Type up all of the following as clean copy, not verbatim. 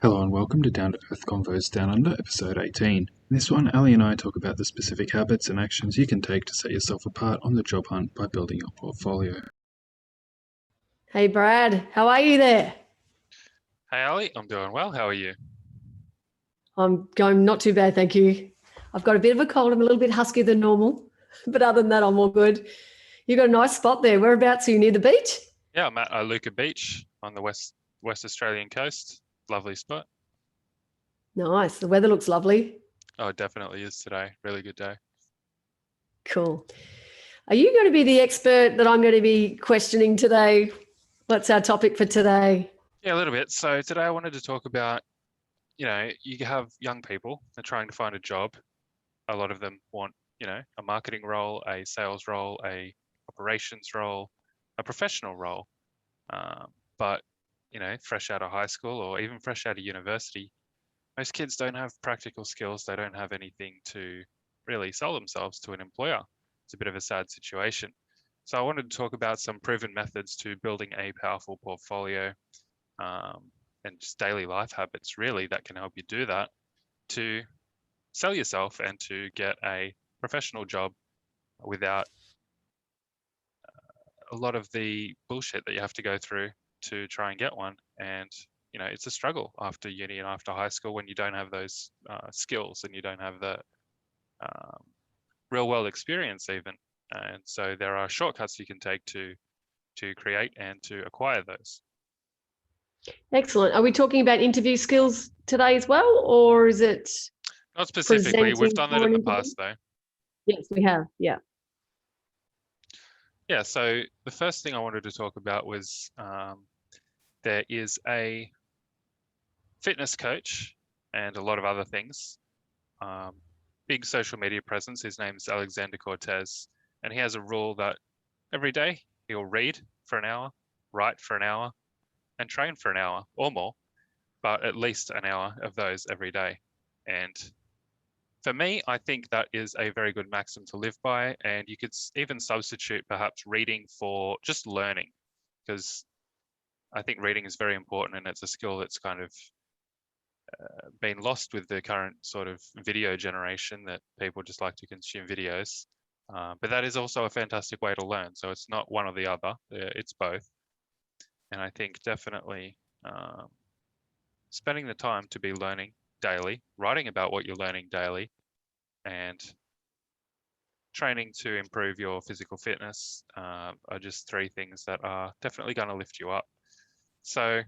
Hello and welcome to Down to Earth Convos Down Under, episode 18. In this one, Ali and I talk about the specific habits and actions you can take to set yourself apart on the job hunt by building your portfolio. Hey Brad, how are you there? Hey Ali, I'm doing well. How are you? I'm going not too bad, thank you. I've got a bit of a cold. I'm a little bit huskier than normal, but other than that, I'm all good. You got a nice spot there. Whereabouts are you, near the beach? Yeah, I'm at Iluka Beach on the West Australian coast. Lovely spot. Nice. The weather looks lovely. Oh, it definitely is today. Really good day. Cool. Are you going to be the expert that I'm going to be questioning today? What's our topic for today? Yeah, a little bit. So today I wanted to talk about, you have young people, they're trying to find a job. A lot of them want, a marketing role, a sales role, a operations role, a professional role. But, fresh out of high school or even fresh out of university, most kids don't have practical skills. They don't have anything to really sell themselves to an employer. It's a bit of a sad situation. So I wanted to talk about some proven methods to building a powerful portfolio and just daily life habits, really, that can help you do that to sell yourself and to get a professional job without a lot of the bullshit that you have to go through to try and get one. And it's a struggle after uni and after high school when you don't have those skills and you don't have the real world experience even. And so there are shortcuts you can take to create and to acquire those. Excellent. Are we talking about interview skills today as well, or is it Not specifically. We've done that in the past though. Yes, we have. Yeah. Yeah, so the first thing I wanted to talk about was there is a fitness coach and a lot of other things. Big social media presence. His name is Alexander Cortez, and he has a rule that every day he'll read for an hour, write for an hour, and train for an hour or more, but at least an hour of those every day. And for me, I think that is a very good maxim to live by. And you could even substitute perhaps reading for just learning, because I think reading is very important and it's a skill that's kind of been lost with the current sort of video generation that people just like to consume videos. But that is also a fantastic way to learn. So it's not one or the other, it's both. And I think definitely spending the time to be learning daily, writing about what you're learning daily, and training to improve your physical fitness are just three things that are definitely going to lift you up. So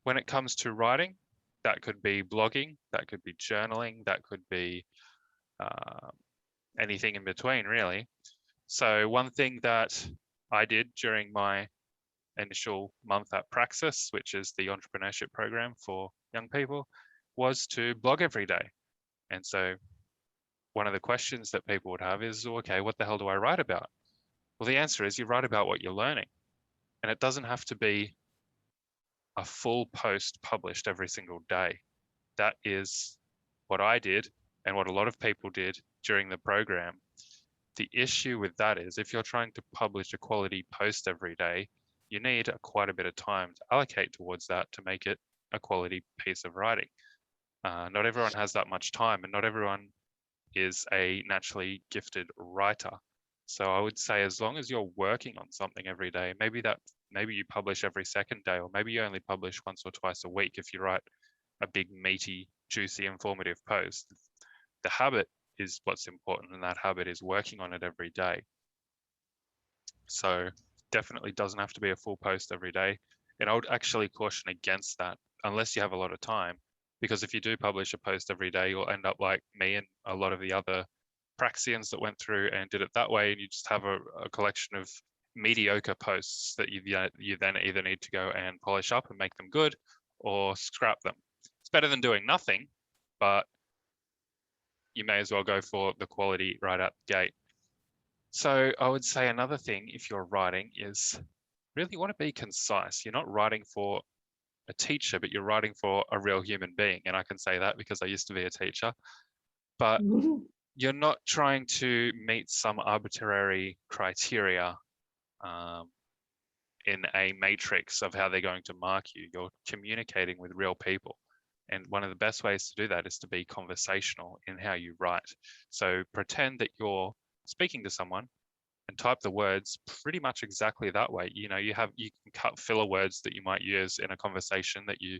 when it comes to writing, that could be blogging, that could be journaling, that could be anything in between, really. So one thing that I did during my initial month at Praxis, which is the entrepreneurship program for young people, was to blog every day. And so one of the questions that people would have is, okay, what the hell do I write about? Well, the answer is you write about what you're learning. And it doesn't have to be a full post published every single day. That is what I did and what a lot of people did during the program. The issue with that is if you're trying to publish a quality post every day, you need quite a bit of time to allocate towards that to make it a quality piece of writing. Not everyone has that much time, and not everyone is a naturally gifted writer. So I would say as long as you're working on something every day, maybe you publish every second day, or maybe you only publish once or twice a week if you write a big, meaty, juicy, informative post. The habit is what's important, and that habit is working on it every day. So definitely doesn't have to be a full post every day. And I would actually caution against that unless you have a lot of time, because if you do publish a post every day, you'll end up like me and a lot of the other Praxians that went through and did it that way, and you just have a collection of mediocre posts that you then either need to go and polish up and make them good or scrap them. It's better than doing nothing, but you may as well go for the quality right out the gate. So I would say another thing, if you're writing, is really want to be concise. You're not writing for a teacher, but you're writing for a real human being. And I can say that because I used to be a teacher. But you're not trying to meet some arbitrary criteria in a matrix of how they're going to mark you. You're communicating with real people. And one of the best ways to do that is to be conversational in how you write. So pretend that you're speaking to someone and type the words pretty much exactly that way. You can cut filler words that you might use in a conversation that you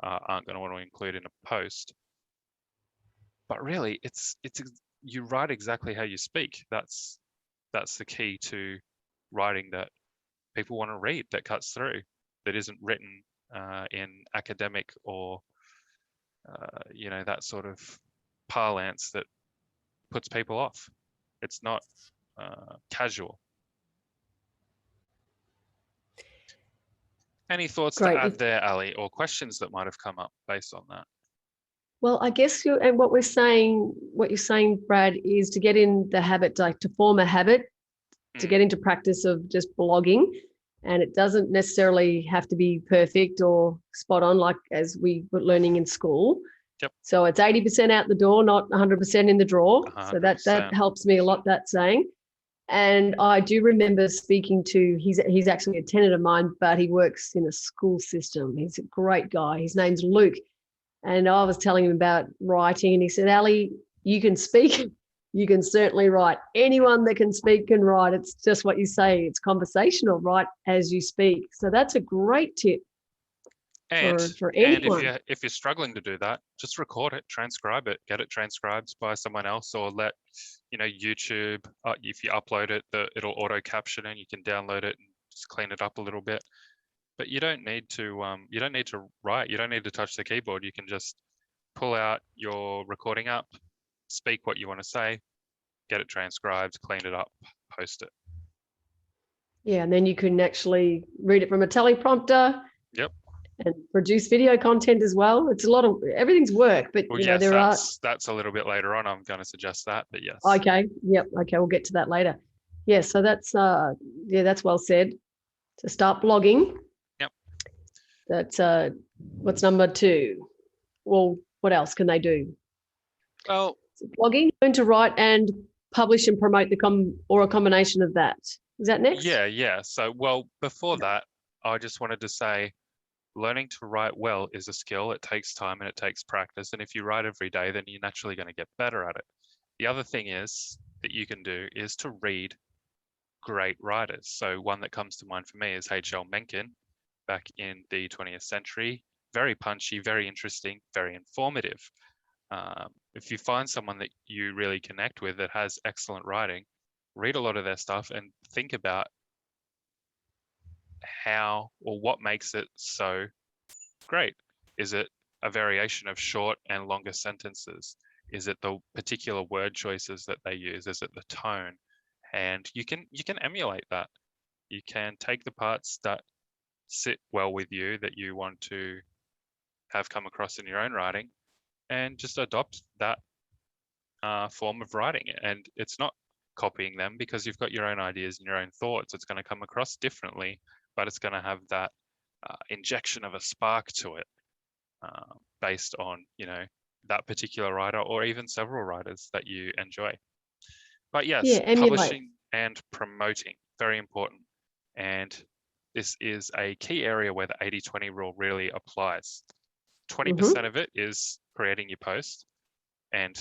aren't going to want to include in a post. But really, you write exactly how you speak. That's the key to writing that people want to read, that cuts through, that isn't written in academic or that sort of parlance that puts people off. It's not casual. Any thoughts to Great. add there, Ali, or questions that might have come up based on that? Well, I guess what you're saying, Brad, is to get in the habit, like to form a habit, to get into practice of just blogging. And it doesn't necessarily have to be perfect or spot on, like as we were learning in school. Yep. So it's 80% out the door, not 100% in the drawer. 100%. So that helps me a lot, that saying. And I do remember speaking to, he's actually a tenant of mine, but he works in a school system. He's a great guy. His name's Luke. And I was telling him about writing, and he said, Ali, you can speak, you can certainly write. Anyone that can speak can write. It's just what you say. It's conversational, write as you speak. So that's a great tip for anyone. And if you're struggling to do that, just record it, transcribe it, get it transcribed by someone else, or let YouTube, if you upload it, it'll auto caption and you can download it and just clean it up a little bit. But you don't need to write. You don't need to touch the keyboard. You can just pull out your recording app, speak what you want to say, get it transcribed, clean it up, post it. Yeah, and then you can actually read it from a teleprompter. Yep. And produce video content as well. It's everything's work, but that's a little bit later on. I'm going to suggest that, but yes. Okay. Yep. Okay. We'll get to that later. Yeah. So that's well said. To start blogging. Yep. That's what's number 2? Well, what else can they do? Well, blogging, learn to write and publish and promote or a combination of that. Is that next? Yeah. So, before that, I just wanted to say, learning to write well is a skill. It takes time and it takes practice. And if you write every day, then you're naturally going to get better at it. The other thing that you can do is to read great writers. So one that comes to mind for me is H.L. Mencken back in the 20th century. Very punchy, very interesting, very informative. If you find someone that you really connect with that has excellent writing, read a lot of their stuff and think about how or what makes it so great. Is it a variation of short and longer sentences? Is it the particular word choices that they use? Is it the tone? And you can emulate that. You can take the parts that sit well with you, that you want to have come across in your own writing, and just adopt that form of writing. And it's not copying them, because you've got your own ideas and your own thoughts. It's going to come across differently, but it's going to have that injection of a spark to it based on, that particular writer or even several writers that you enjoy. But yes, publishing and promoting, very important. And this is a key area where the 80-20 rule really applies. 20% of it is creating your post. And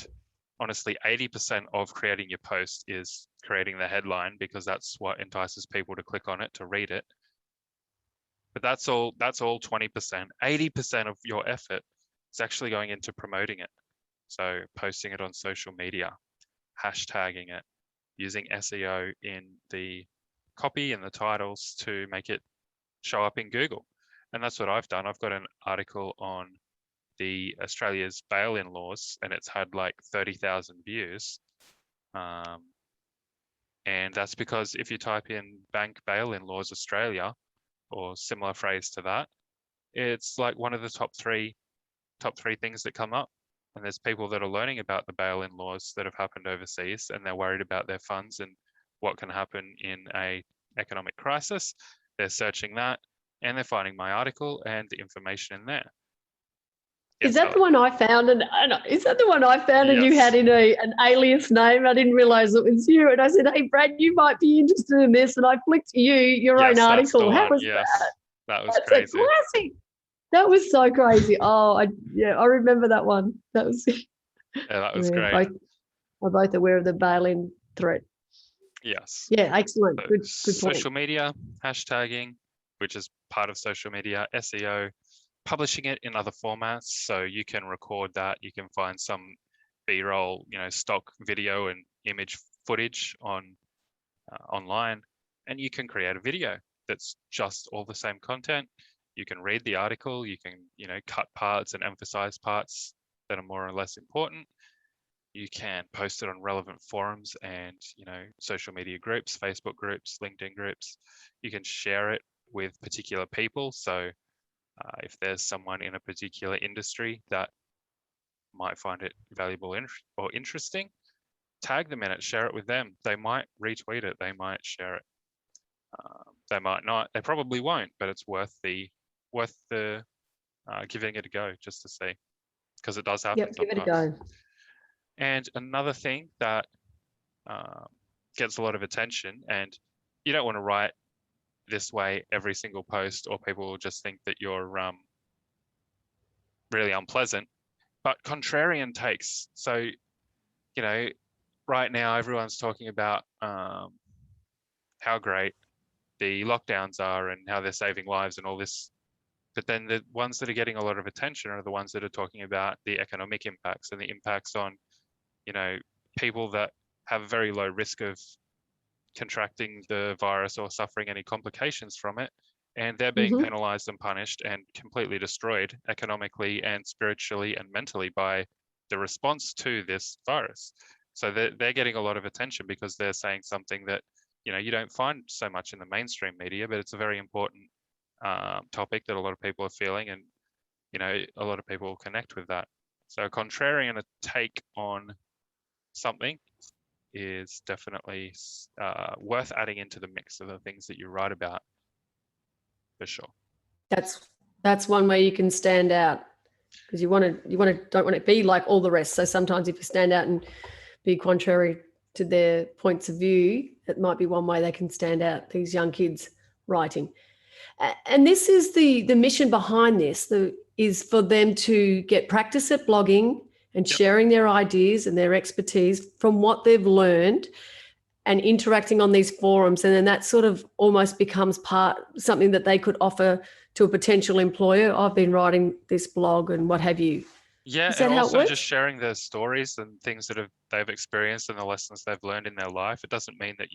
honestly, 80% of creating your post is creating the headline, because that's what entices people to click on it, to read it. But that's all 20%. 80% of your effort is actually going into promoting it. So posting it on social media, hashtagging it, using SEO in the copy and the titles to make it show up in Google. And that's what I've done. I've got an article on the Australia's bail-in laws, and it's had like 30,000 views. And that's because if you type in bank bail-in laws Australia, or similar phrase to that, it's like one of the top three things that come up. And there's people that are learning about the bail-in laws that have happened overseas, and they're worried about their funds and what can happen in a economic crisis. They're searching that, and they're finding my article and the information in there. Is that the one I found? And is that the one I found? And you had in an alias name. I didn't realize it was you. And I said, "Hey, Brad, you might be interested in this." And I flicked to your own article. How was that? That was crazy. A classic. That was so crazy. Oh, I remember that one. That was that was great. We're both aware of the bail-in threat. Yes. Yeah, excellent. So good point. Social media, hashtagging, which is part of social media, SEO, publishing it in other formats. So you can record that. You can find some B-roll, stock video and image footage online, and you can create a video that's just all the same content. You can read the article. You can, cut parts and emphasize parts that are more or less important. You can post it on relevant forums and, social media groups, Facebook groups, LinkedIn groups. You can share it with particular people. So if there's someone in a particular industry that might find it valuable or interesting, tag them in it, share it with them. They might retweet it. They might share it. They might not. They probably won't, but it's worth the giving it a go just to see, because it does happen. Yep, give it a go. And another thing that gets a lot of attention, and you don't want to write this way every single post, or people will just think that you're really unpleasant, but contrarian takes. So, right now everyone's talking about how great the lockdowns are and how they're saving lives and all this. But then the ones that are getting a lot of attention are the ones that are talking about the economic impacts and the impacts on, people that have a very low risk of contracting the virus or suffering any complications from it. And they're being penalized and punished and completely destroyed economically and spiritually and mentally by the response to this virus. So they're getting a lot of attention because they're saying something that, you don't find so much in the mainstream media, but it's a very important topic that a lot of people are feeling, and, a lot of people connect with that. So a contrarian take on something is definitely worth adding into the mix of the things that you write about, for sure. That's one way you can stand out, because don't want to be like all the rest. So sometimes if you stand out and be contrary to their points of view, it might be one way they can stand out, these young kids writing. And this is the mission behind this, is for them to get practice at blogging and sharing their ideas and their expertise from what they've learned and interacting on these forums. And then that sort of almost becomes something that they could offer to a potential employer. I've been writing this blog and what have you. Yeah, and also just sharing their stories and things that they've experienced and the lessons they've learned in their life. It doesn't mean that,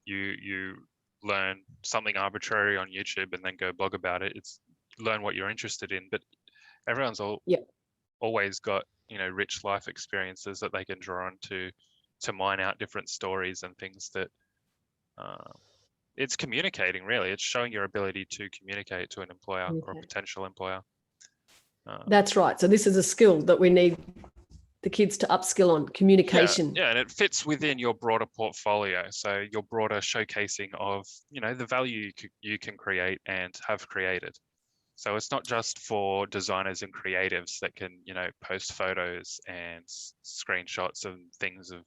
you learn something arbitrary on YouTube and then go blog about it. It's learn what you're interested in. But everyone's always got, rich life experiences that they can draw on to mine out different stories and things that it's communicating, really. It's showing your ability to communicate to an employer or a potential employer. That's right. So this is a skill that we need the kids to upskill on, communication. Yeah, and it fits within your broader portfolio. So your broader showcasing of, the value you can create and have created. So it's not just for designers and creatives that can, post photos and screenshots and things of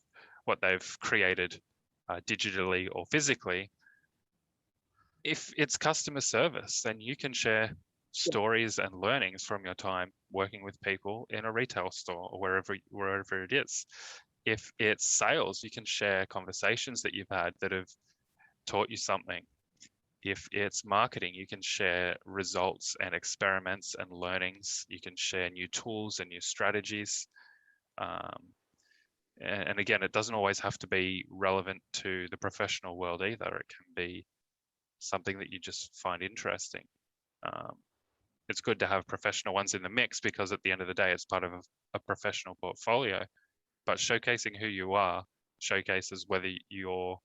what they've created digitally or physically. If it's customer service, then you can share stories and learnings from your time working with people in a retail store or wherever it is. If it's sales, you can share conversations that you've had that have taught you something. If it's marketing, you can share results and experiments and learnings. You can share new tools and new strategies. And again, it doesn't always have to be relevant to the professional world either. It can be something that you just find interesting. It's good to have professional ones in the mix because at the end of the day, it's part of a professional portfolio. But showcasing who you are showcases whether you're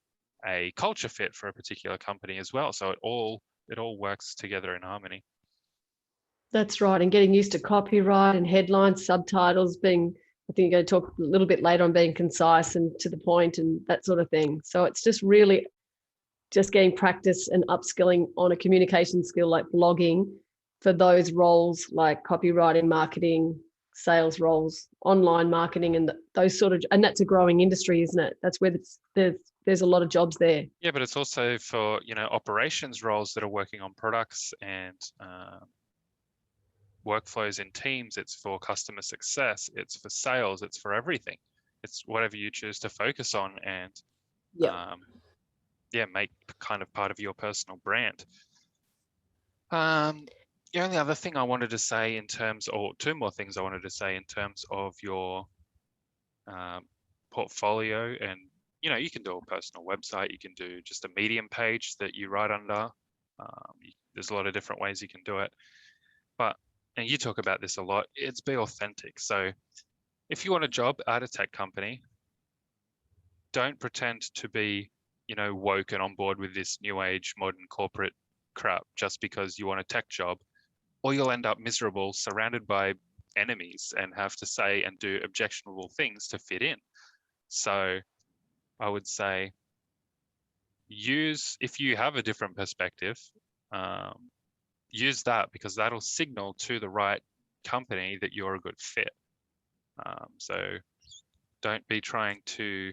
a culture fit for a particular company as well. So it all works together in harmony. That's right. And getting used to copyright and headlines, subtitles, I think you're going to talk a little bit later on being concise and to the point and that sort of thing. So it's just really just getting practice and upskilling on a communication skill like blogging for those roles like copywriting, marketing, sales roles, online marketing, and those sort of, and that's a growing industry, isn't it? That's where there's a lot of jobs there. Yeah, but it's also for, operations roles that are working on products and workflows in teams. It's for customer success. It's for sales. It's for everything. It's whatever you choose to focus on and make kind of part of your personal brand. The only other thing I wanted to say in terms, or two more things I wanted to say in terms of your portfolio, and you can do a personal website, you can do just a Medium page that you write under. There's a lot of different ways you can do it, and you talk about this a lot, it's be authentic. So if you want a job at a tech company, don't pretend to be, woke and on board with this new age modern corporate crap just because you want a tech job, or you'll end up miserable, surrounded by enemies, and have to say and do objectionable things to fit in. So I would say if you have a different perspective, use that, because that'll signal to the right company that you're a good fit. So don't be trying to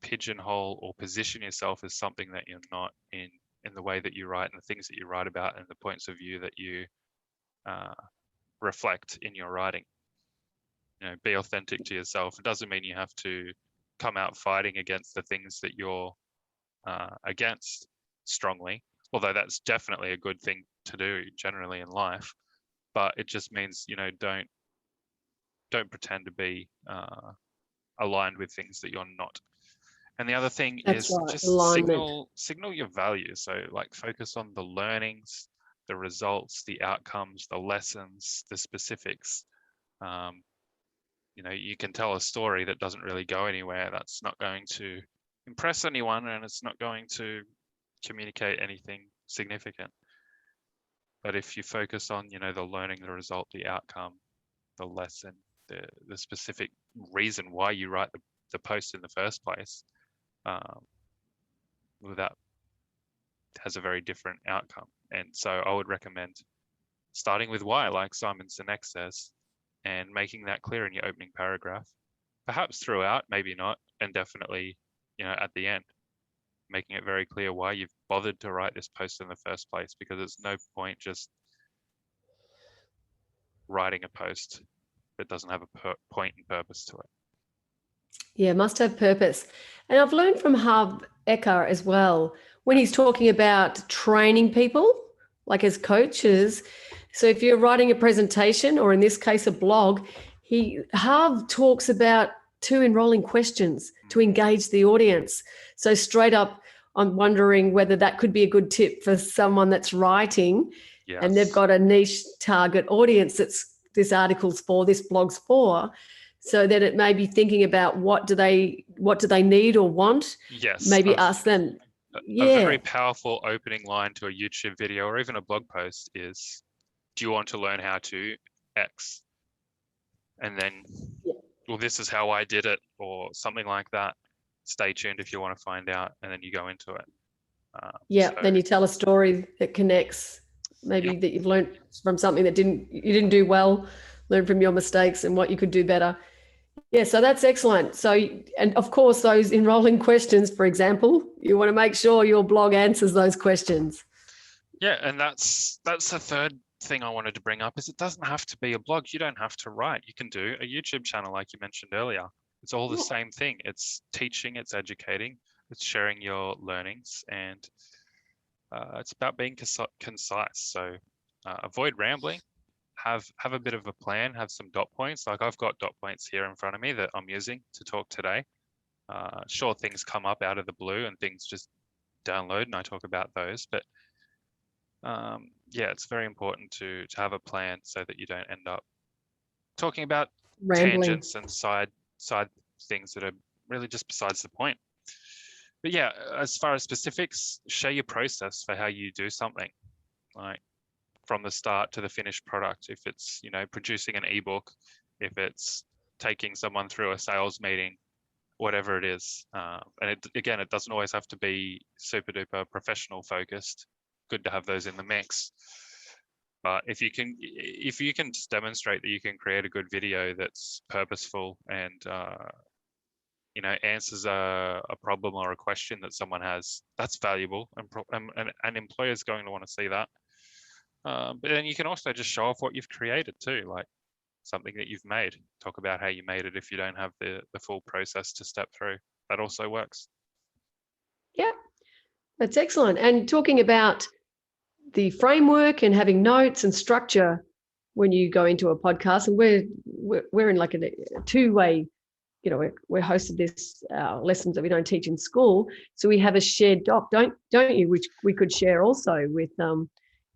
pigeonhole or position yourself as something that you're not in the way that you write and the things that you write about and the points of view that you reflect in your writing. Be authentic to yourself. It doesn't mean you have to come out fighting against the things that you're against strongly, although that's definitely a good thing to do generally in life. But it just means, don't pretend to be aligned with things that you're not. And the other thing is just signal your values. So like focus on the learnings, the results, the outcomes, the lessons, the specifics. You can tell a story that doesn't really go anywhere. That's not going to impress anyone, and it's not going to communicate anything significant. But if you focus on, the learning, the result, the outcome, the lesson, the specific reason why you write the post in the first place, that has a very different outcome. And so I would recommend starting with why, like Simon Sinek says, and making that clear in your opening paragraph, perhaps throughout, maybe not, and definitely, at the end, making it very clear why you've bothered to write this post in the first place, because there's no point just writing a post that doesn't have a point and purpose to it. Yeah, must have purpose. And I've learned from Harv Eker as well, when he's talking about training people, like as coaches. So if you're writing a presentation, or in this case, a blog, Harv talks about 2 enrolling questions to engage the audience. So straight up, I'm wondering whether that could be a good tip for someone that's writing. Yes. And they've got a niche target audience this article's for, this blog's for. So that it may be thinking about what do they need or want. Yes. Maybe ask them. A very powerful opening line to a YouTube video or even a blog post is, do you want to learn how to X? And then, well, this is how I did it, or something like that. Stay tuned if you want to find out, and then you go into it. Then you tell a story that connects, maybe that you've learned from something that you didn't do well, learn from your mistakes and what you could do better. Yeah, so that's excellent. So, and of course, those enrolling questions, for example, you want to make sure your blog answers those questions. Yeah, and that's the third thing I wanted to bring up, is it doesn't have to be a blog. You don't have to write. You can do a YouTube channel like you mentioned earlier. It's all the same thing. It's teaching, it's educating, it's sharing your learnings, and it's about being concise. So avoid rambling. Have a bit of a plan, have some dot points. Like I've got dot points here in front of me that I'm using to talk today. Sure, things come up out of the blue and things just download, and I talk about those. But it's very important to have a plan so that you don't end up talking about rambling, tangents and side things that are really just besides the point. But yeah, as far as specifics, share your process for how you do something, like from the start to the finished product. If it's, producing an ebook, if it's taking someone through a sales meeting, whatever it is. And it doesn't always have to be super duper professional focused. Good to have those in the mix. But if you can just demonstrate that you can create a good video that's purposeful and answers a problem or a question that someone has, that's valuable, and an employer is going to want to see that. But then you can also just show off what you've created too, like something that you've made. Talk about how you made it if you don't have the full process to step through. That also works. Yeah, that's excellent. And talking about the framework and having notes and structure when you go into a podcast, and we're in like a two-way, we're hosted this lessons that we don't teach in school, so we have a shared doc, don't you, which we could share also with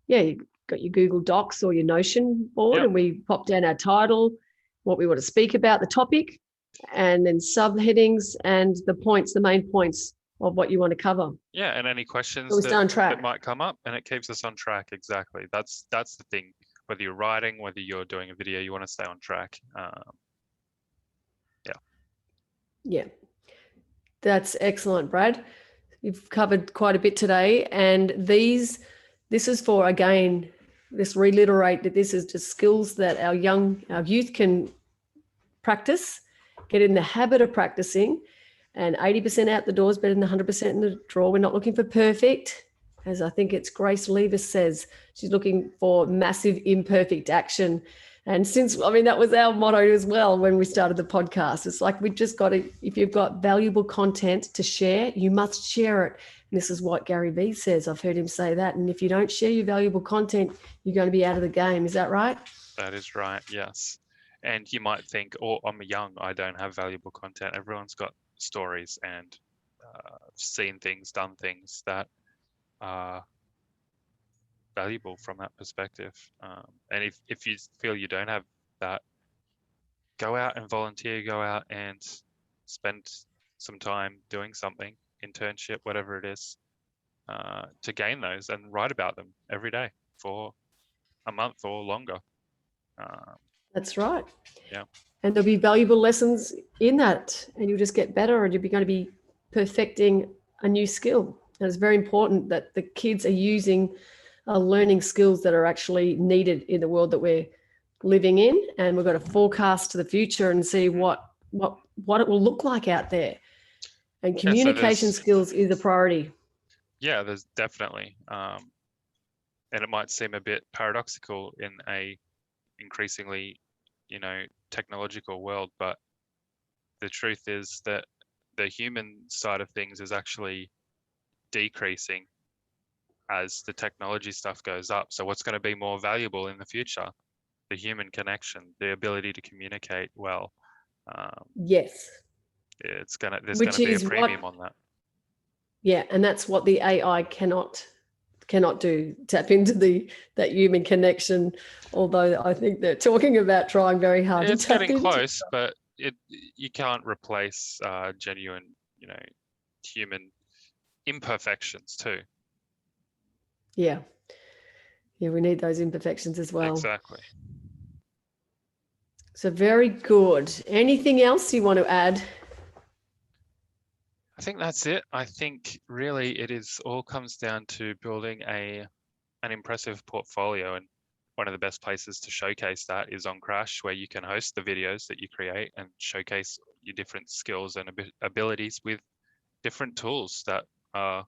you got your Google Docs or your Notion board. Yep. And we pop down our title, what we want to speak about, the topic, and then subheadings and the main points of what you want to cover. Yeah, and any questions that might come up, and it keeps us on track. Exactly. That's the thing. Whether you're writing, whether you're doing a video, you want to stay on track. Yeah, that's excellent, Brad. You've covered quite a bit today, and this is for, again, let's reiterate that this is just skills that our youth can practice, get in the habit of practicing. And 80% out the door is better than 100% in the drawer. We're not looking for perfect, as I think it's Grace Levis says. She's looking for massive imperfect action. And that was our motto as well when we started the podcast. It's like, we just got to, if you've got valuable content to share, you must share it. And this is what Gary Vee says. I've heard him say that. And if you don't share your valuable content, you're going to be out of the game. Is that right? That is right, yes. And you might think, I'm young, I don't have valuable content. Everyone's got stories and seen things, done things that are valuable from that perspective. And if you feel you don't have that, go out and volunteer, go out and spend some time doing something, internship, whatever it is, to gain those, and write about them every day for a month or longer. That's right. Yeah. And there'll be valuable lessons in that, and you'll just get better, and you're going to be perfecting a new skill. And it's very important that the kids are learning skills that are actually needed in the world that we're living in. And we've got to forecast to the future and see what it will look like out there. And communication skills is a priority. Yeah, there's definitely. And it might seem a bit paradoxical in a increasingly, technological world, but the truth is that the human side of things is actually decreasing as the technology stuff goes up. So what's going to be more valuable in the future? The human connection, the ability to communicate well. Yes. There's going to be a premium on that. Yeah, and that's what the AI cannot do, tap into that human connection, although I think they're talking about trying very hard to tap into. It's getting close, but you can't replace genuine, human imperfections too. Yeah, we need those imperfections as well. Exactly. So very good. Anything else you want to add? I think that's it. I think really all comes down to building an impressive portfolio, and one of the best places to showcase that is on Crash, where you can host the videos that you create and showcase your different skills and abilities with different tools that are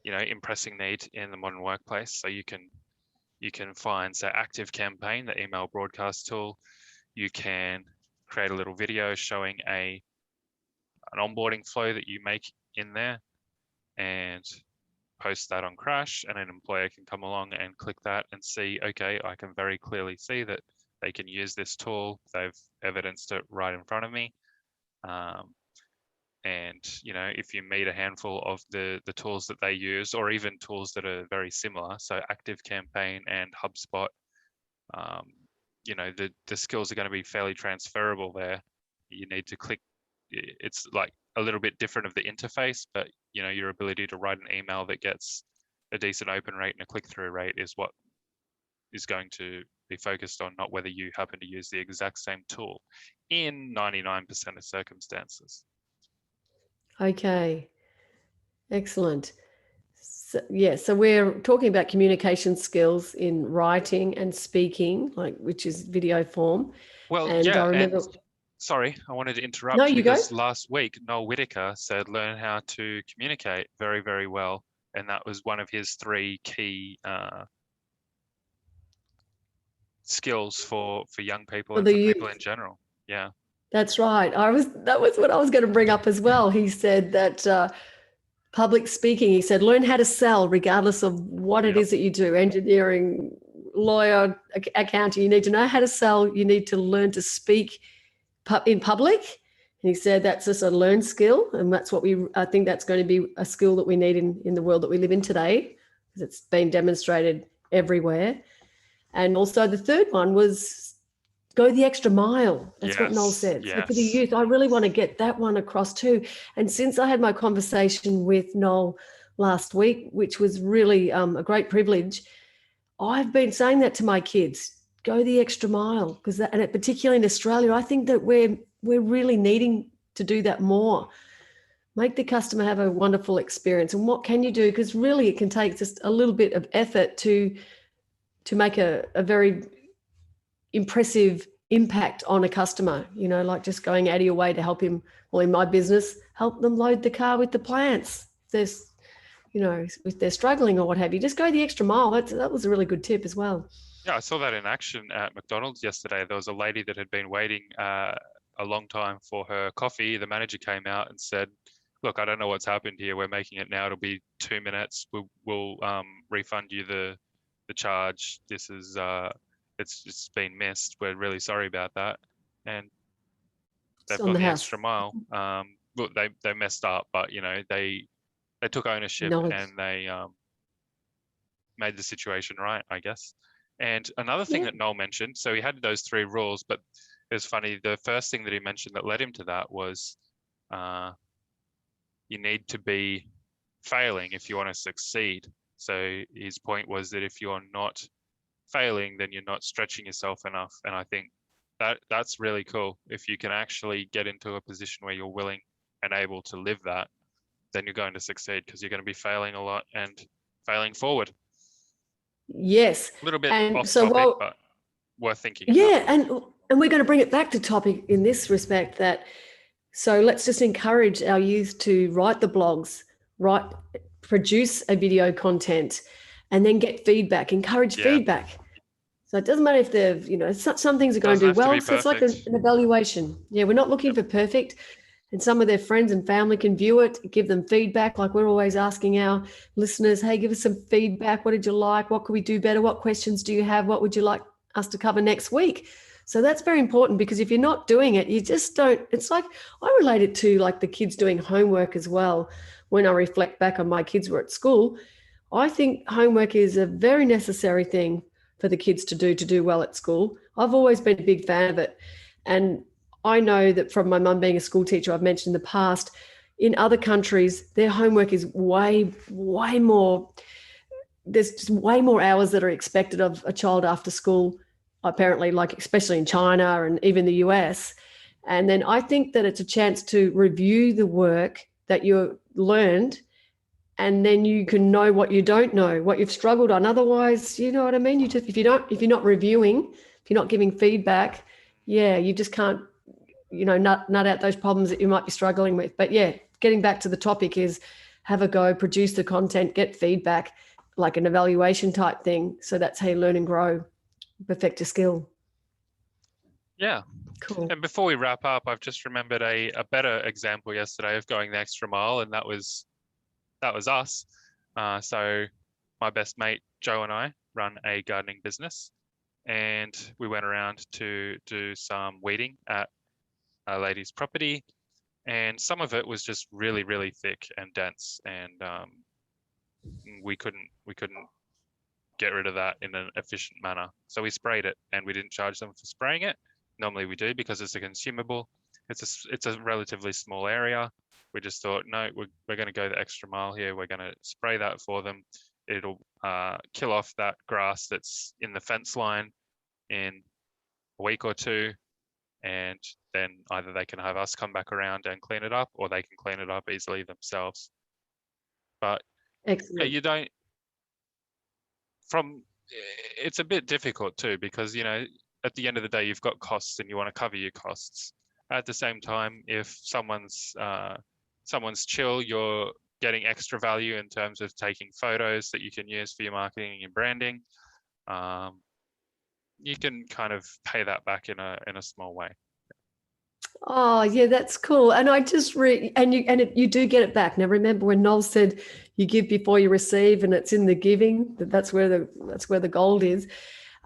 impressing need in the modern workplace. So you can find, say, ActiveCampaign, the email broadcast tool. You can create a little video showing an onboarding flow that you make in there and post that on Crash, and an employer can come along and click that and see, okay, I can very clearly see that they can use this tool. They've evidenced it right in front of me. And if you meet a handful of the tools that they use, or even tools that are very similar, so ActiveCampaign and HubSpot, the skills are going to be fairly transferable there. You need to click. It's like a little bit different of the interface, but your ability to write an email that gets a decent open rate and a click-through rate is what is going to be focused on, not whether you happen to use the exact same tool in 99% of circumstances. Okay, excellent. So we're talking about communication skills in writing and speaking, which is video form. Well, and yeah, I remember. and sorry, I wanted to interrupt No, you go. because last week Noel Whittaker said learn how to communicate very, very well, and that was one of his 3 key skills for young people and the for youth. people in general. Yeah, That's right. That was what I was going to bring up as well. He said that public speaking, he said, learn how to sell regardless of what it is that you do, engineering, lawyer, accounting. You need to know how to sell. You need to learn to speak in public. And he said that's just a learned skill. And that's what I think that's going to be a skill that we need in the world that we live in today, because it's been demonstrated everywhere. And also the third one was go the extra mile. That's what Noel said. So for the youth, I really want to get that one across too. And since I had my conversation with Noel last week, which was really a great privilege, I've been saying that to my kids, go the extra mile, and particularly in Australia, I think that we're really needing to do that more. Make the customer have a wonderful experience. And what can you do? Because really it can take just a little bit of effort to make a very impressive impact on a customer, like just going out of your way to help him. Well, in my business, help them load the car with the plants. If they're struggling or what have you, just go the extra mile. That was a really good tip as well. Yeah, I saw that in action at McDonald's yesterday. There was a lady that had been waiting a long time for her coffee. The manager came out and said, look, I don't know what's happened here. We're making it now. It'll be 2 minutes. We'll refund you the charge. This is it's been missed. We're really sorry about that. And they've gone the extra mile. Look, they messed up, but they took ownership and they made the situation right, I guess. And another thing that Noel mentioned, so he had those 3 rules, but it was funny. The first thing that he mentioned that led him to that was you need to be failing if you want to succeed. So his point was that if you're not failing, then you're not stretching yourself enough. And I think that's really cool. If you can actually get into a position where you're willing and able to live that, then you're going to succeed, because you're going to be failing a lot and failing forward. Yes. A little bit off topic, but worth thinking about. Yeah, and we're going to bring it back to topic in this respect so let's just encourage our youth to write the blogs, produce a video content, and then get feedback, encourage feedback. So it doesn't matter if they're, some things are going to do well. So it's like an evaluation. Yeah, we're not looking for perfect. And some of their friends and family can view it, give them feedback. Like we're always asking our listeners, hey, give us some feedback. What did you like? What could we do better? What questions do you have? What would you like us to cover next week? So that's very important, because if you're not doing it, you just don't. It's like I relate it to like the kids doing homework as well. When I reflect back on my kids were at school, I think homework is a very necessary thing for the kids to do well at school. I've always been a big fan of it. And I know that from my mum being a school teacher, I've mentioned in the past, in other countries, their homework is way more. There's just way more hours that are expected of a child after school, apparently, like especially in China and even the US. And then I think that it's a chance to review the work that you learned, and then you can know what you don't know, what you've struggled on. Otherwise, you know what I mean? If you're not reviewing, if you're not giving feedback, you just can't, nut out those problems that you might be struggling with. But getting back to the topic is have a go, produce the content, get feedback, like an evaluation type thing. So that's how you learn and grow, perfect your skill. Yeah. Cool. And before we wrap up, I've just remembered a better example yesterday of going the extra mile, and that was us. So my best mate, Joe, and I run a gardening business, and we went around to do some weeding at a lady's property, and some of it was just really, really thick and dense, and we couldn't get rid of that in an efficient manner. So we sprayed it, and we didn't charge them for spraying it. Normally we do, because it's a consumable. It's a relatively small area. We just thought, no, we're going to go the extra mile here. We're going to spray that for them. It'll kill off that grass that's in the fence line in a week or 2. And then either they can have us come back around and clean it up, or they can clean it up easily themselves. But Excellent. you don't it's a bit difficult too, because at the end of the day you've got costs and you want to cover your costs. At the same time, if someone's chill, you're getting extra value in terms of taking photos that you can use for your marketing and your branding. You can kind of pay that back in a small way. Oh yeah, that's cool. And I just you do get it back. Now remember when Noel said you give before you receive, and it's in the giving that's where the gold is.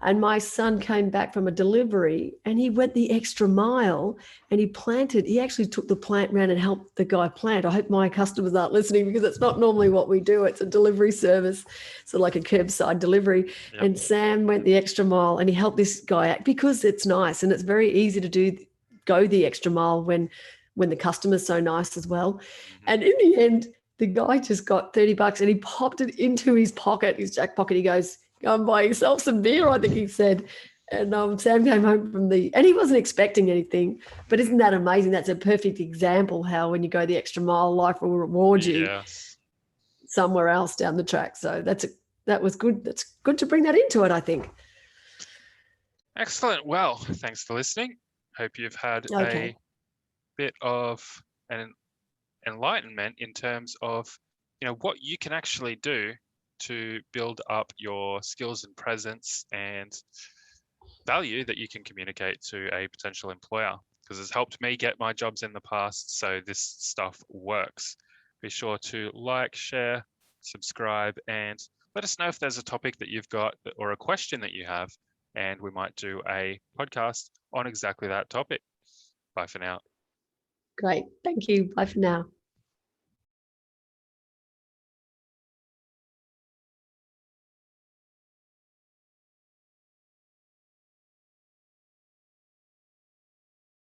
And my son came back from a delivery and he went the extra mile and he actually took the plant around and helped the guy plant. I hope my customers aren't listening, because it's not normally what we do. It's a delivery service, so like a curbside delivery. Yep. And Sam went the extra mile and he helped this guy out, because it's nice and it's very easy to go the extra mile when the customer's so nice as well. Mm-hmm. And in the end, the guy just got $30 and he popped it into his pocket, his jack pocket. He goes, "Go and buy yourself some beer," I think he said. And Sam came home and he wasn't expecting anything. But isn't that amazing? That's a perfect example how when you go the extra mile, life will reward you somewhere else down the track. So that was good. That's good to bring that into it, I think. Excellent. Well, thanks for listening. Hope you've had a bit of an enlightenment in terms of what you can actually do to build up your skills and presence and value that you can communicate to a potential employer, because it's helped me get my jobs in the past. So this stuff works. Be sure to like, share, subscribe, and let us know if there's a topic that you've got or a question that you have, and we might do a podcast on exactly that topic. Bye for now. Great. Thank you. Bye for now.